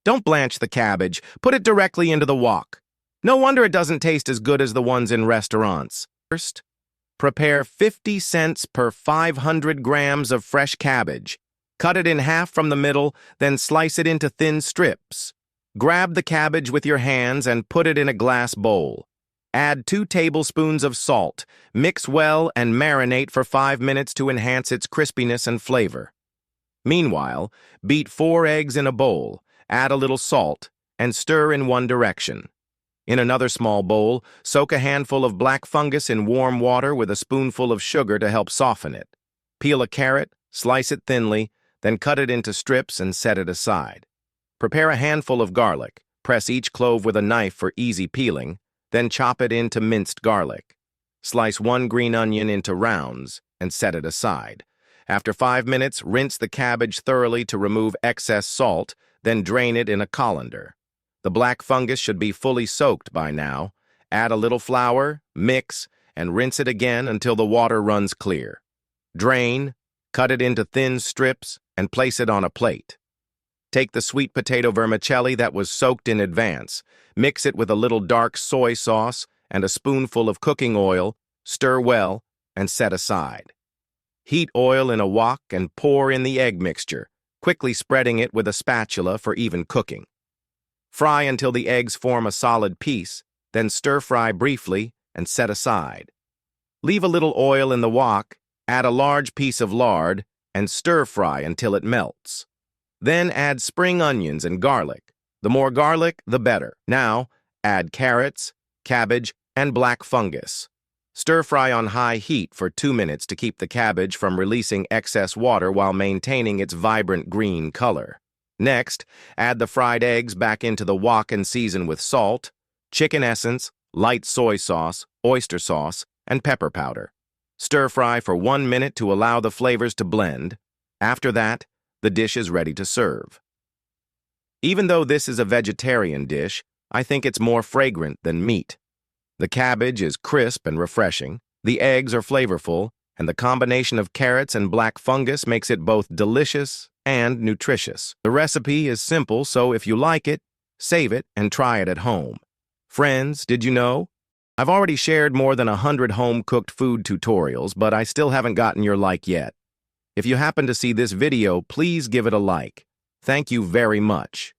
Don't blanch the cabbage. Put it directly into the wok. No wonder it doesn't taste as good as the ones in restaurants. First, prepare 50 cents per 500 grams of fresh cabbage. Cut it in half from the middle, then slice it into thin strips. Grab the cabbage with your hands and put it in a glass bowl. Add 2 tablespoons of salt. Mix well and marinate for 5 minutes to enhance its crispiness and flavor. Meanwhile, beat 4 eggs in a bowl, add a little salt, and stir in one direction. In another small bowl, soak a handful of black fungus in warm water with a spoonful of sugar to help soften it. Peel a carrot, slice it thinly, then cut it into strips and set it aside. Prepare a handful of garlic. Press each clove with a knife for easy peeling, then chop it into minced garlic. Slice 1 green onion into rounds and set it aside. After 5 minutes, rinse the cabbage thoroughly to remove excess salt, then drain it in a colander. The black fungus should be fully soaked by now. Add a little flour, mix, and rinse it again until the water runs clear. Drain, cut it into thin strips, and place it on a plate. Take the sweet potato vermicelli that was soaked in advance, mix it with a little dark soy sauce and a spoonful of cooking oil, stir well, and set aside. Heat oil in a wok and pour in the egg mixture, quickly spreading it with a spatula for even cooking. Fry until the eggs form a solid piece, then stir-fry briefly and set aside. Leave a little oil in the wok, add a large piece of lard, and stir-fry until it melts. Then add spring onions and garlic. The more garlic, the better. Now, add carrots, cabbage, and black fungus. Stir-fry on high heat for 2 minutes to keep the cabbage from releasing excess water while maintaining its vibrant green color. Next, add the fried eggs back into the wok and season with salt, chicken essence, light soy sauce, oyster sauce, and pepper powder. Stir-fry for 1 minute to allow the flavors to blend. After that, the dish is ready to serve. Even though this is a vegetarian dish, I think it's more fragrant than meat. The cabbage is crisp and refreshing, the eggs are flavorful, and the combination of carrots and black fungus makes it both delicious and nutritious. The recipe is simple, so if you like it, save it and try it at home. Friends, did you know? I've already shared more than 100 home-cooked food tutorials, but I still haven't gotten your like yet. If you happen to see this video, please give it a like. Thank you very much.